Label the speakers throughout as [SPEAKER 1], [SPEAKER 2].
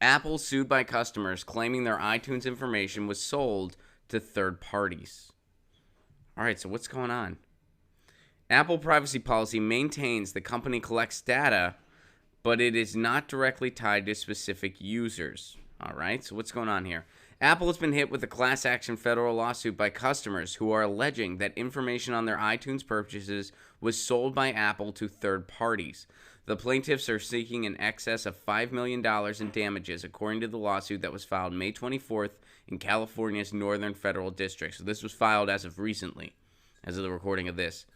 [SPEAKER 1] Apple sued by customers claiming their iTunes information was sold to third parties. All right, so what's going on? Apple privacy policy maintains the company collects data, but it is not directly tied to specific users. All right, so what's going on here? Apple has been hit with a class action federal lawsuit by customers who are alleging that information on their iTunes purchases was sold by Apple to third parties. The plaintiffs are seeking in excess of $5 million in damages, according to the lawsuit that was filed May 24th in California's Northern Federal District. So this was filed as of recently, as of the recording of this.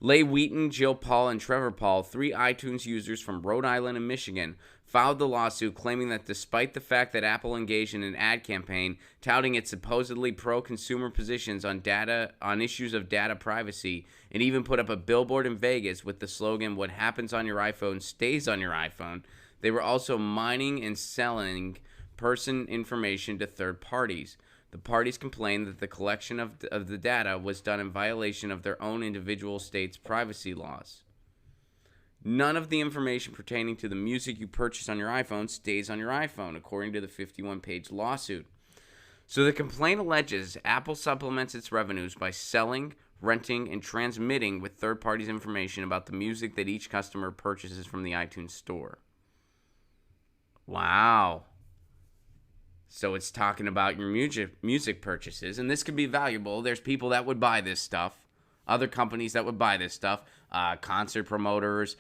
[SPEAKER 1] Leigh Wheaton, Jill Paul, and Trevor Paul, 3 iTunes users from Rhode Island and Michigan, filed the lawsuit claiming that despite the fact that Apple engaged in an ad campaign touting its supposedly pro-consumer positions on issues of data privacy, and even put up a billboard in Vegas with the slogan, "What happens on your iPhone stays on your iPhone," they were also mining and selling person information to third parties. The parties complained that the collection of the data was done in violation of their own individual states' privacy laws. None of the information pertaining to the music you purchase on your iPhone stays on your iPhone, according to the 51-page lawsuit. So the complaint alleges Apple supplements its revenues by selling, renting, and transmitting with third parties information about the music that each customer purchases from the iTunes store. Wow. So it's talking about your music purchases, and this could be valuable. There's people that would buy this stuff, other companies that would buy this stuff, concert promoters,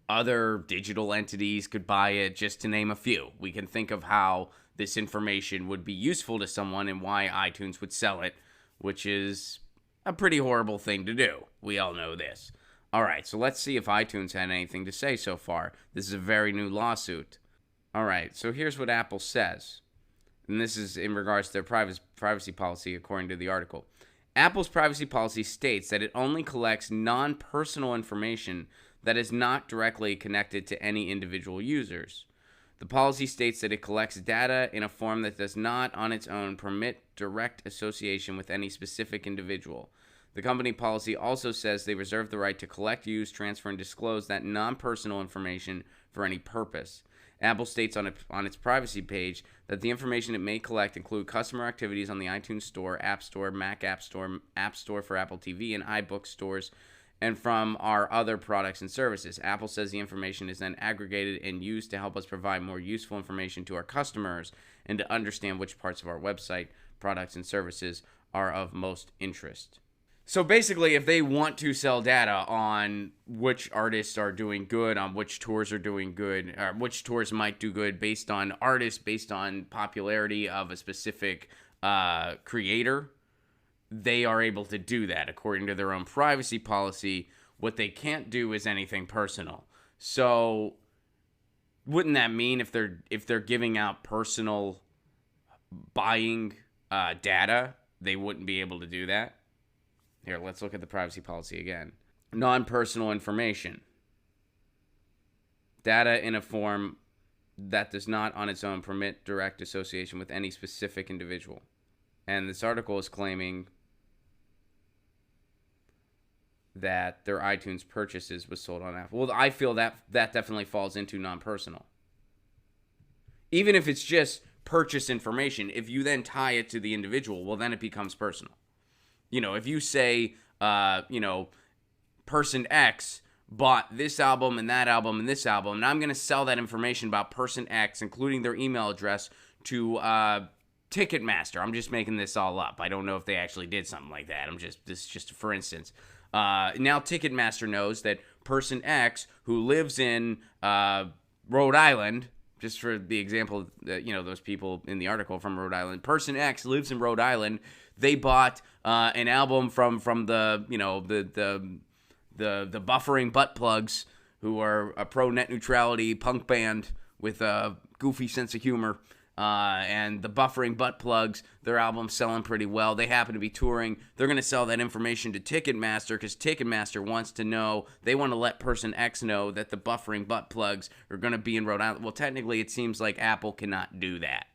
[SPEAKER 1] other digital entities could buy it, just to name a few. We can think of how this information would be useful to someone and why iTunes would sell it, which is a pretty horrible thing to do. We all know this. All right, so let's see if iTunes had anything to say so far. This is a very new lawsuit. All right, so here's what Apple says, and this is in regards to their privacy policy, according to the article. Apple's privacy policy states that it only collects non-personal information that is not directly connected to any individual users. The policy states that it collects data in a form that does not, on its own, permit direct association with any specific individual. The company policy also says they reserve the right to collect, use, transfer, and disclose that non-personal information for any purpose. Apple states on its privacy page that the information it may collect include customer activities on the iTunes Store, App Store, Mac App Store, App Store for Apple TV, and iBook stores, and from our other products and services. Apple says the information is then aggregated and used to help us provide more useful information to our customers and to understand which parts of our website, products, and services are of most interest. So basically, if they want to sell data on which artists are doing good, on which tours are doing good, or which tours might do good based on artists, based on popularity of a specific creator, they are able to do that according to their own privacy policy. What they can't do is anything personal. So wouldn't that mean if they're giving out personal buying data, they wouldn't be able to do that? Here, let's look at the privacy policy again. Non-personal information. Data in a form that does not on its own permit direct association with any specific individual. And this article is claiming that their iTunes purchases was sold on Apple. Well, I feel that definitely falls into non-personal. Even if it's just purchase information, if you then tie it to the individual, well, then it becomes personal. You know, if you say, person X bought this album and that album and this album, and I'm going to sell that information about person X, including their email address, to Ticketmaster. I'm just making this all up. I don't know if they actually did something like that. This is just for instance. Now Ticketmaster knows that person X, who lives in Rhode Island, just for the example, those people in the article from Rhode Island, person X lives in Rhode Island. They bought an album from the Buffering Butt Plugs, who are a pro net neutrality punk band with a goofy sense of humor. And the Buffering Butt Plugs, their album's selling pretty well. They happen to be touring. They're going to sell that information to Ticketmaster because Ticketmaster wants to know, they want to let person X know that the Buffering Butt Plugs are going to be in Rhode Island. Well, technically, it seems like Apple cannot do that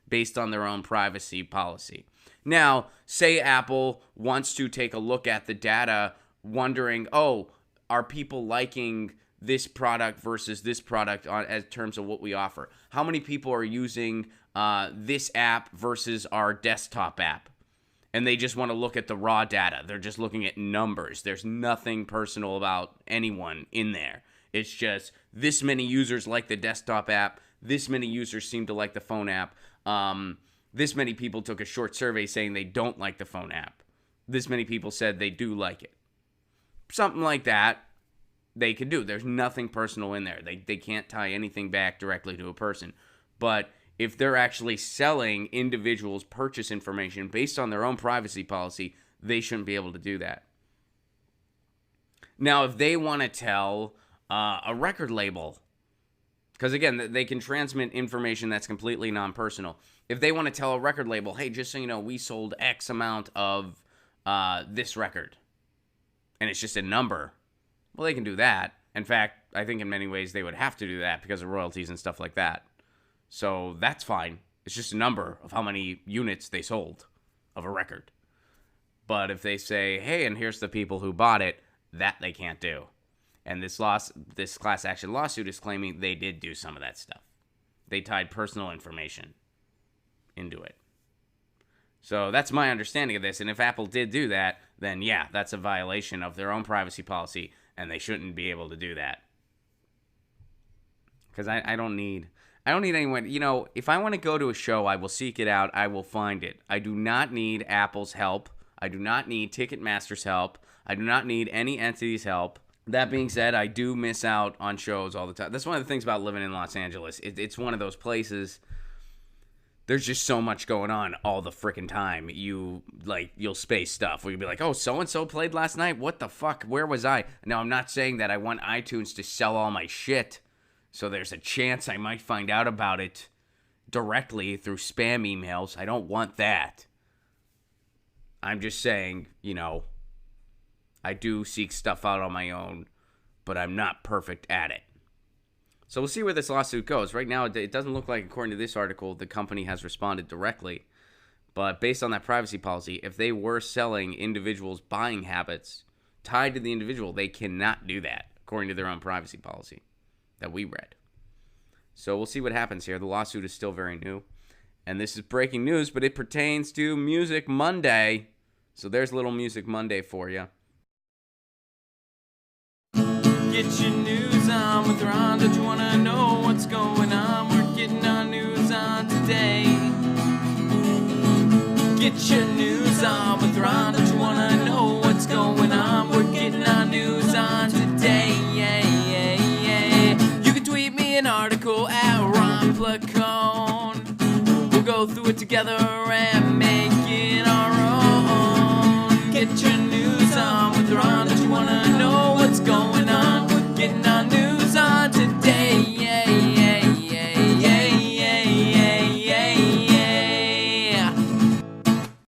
[SPEAKER 1] based on their own privacy policy. Now, say Apple wants to take a look at the data, wondering, are people liking this product versus this product on as terms of what we offer. How many people are using this app versus our desktop app? And they just want to look at the raw data. They're just looking at numbers. There's nothing personal about anyone in there. It's just this many users like the desktop app. This many users seem to like the phone app. This many people took a short survey saying they don't like the phone app. This many people said they do like it. Something like that they could do. There's nothing personal in there. They can't tie anything back directly to a person. But if they're actually selling individuals' purchase information based on their own privacy policy, they shouldn't be able to do that. Now, if they want to tell a record label, because again, they can transmit information that's completely non-personal. If they want to tell a record label, hey, just so you know, we sold X amount of this record, and it's just a number, well, they can do that. In fact, I think in many ways they would have to do that because of royalties and stuff like that. So that's fine. It's just a number of how many units they sold of a record. But if they say, hey, and here's the people who bought it, that they can't do. And this class action lawsuit is claiming they did do some of that stuff. They tied personal information into it. So that's my understanding of this. And if Apple did do that, then yeah, that's a violation of their own privacy policy, and they shouldn't be able to do that. Because I don't need anyone. You know, if I want to go to a show, I will seek it out. I will find it. I do not need Apple's help. I do not need Ticketmaster's help. I do not need any entity's help. That being said, I do miss out on shows all the time. That's one of the things about living in Los Angeles. It's one of those places. There's just so much going on all the freaking time. You'll space stuff where you'll be like, oh, so-and-so played last night? What the fuck? Where was I? Now, I'm not saying that I want iTunes to sell all my shit, so there's a chance I might find out about it directly through spam emails. I don't want that. I'm just saying, you know, I do seek stuff out on my own, but I'm not perfect at it. So we'll see where this lawsuit goes. Right now, it doesn't look like, according to this article, the company has responded directly. But based on that privacy policy, if they were selling individuals' buying habits tied to the individual, they cannot do that, according to their own privacy policy that we read. So we'll see what happens here. The lawsuit is still very new. And this is breaking news, but it pertains to Music Monday. So there's a little Music Monday for you.
[SPEAKER 2] Get your news on with Ron. Don't you wanna know what's going on? We're getting our news on today. Get your news on with Ron. Don't you wanna know what's going on? We're getting our news on today. You can tweet me an article at Ron Placone. We'll go through it together and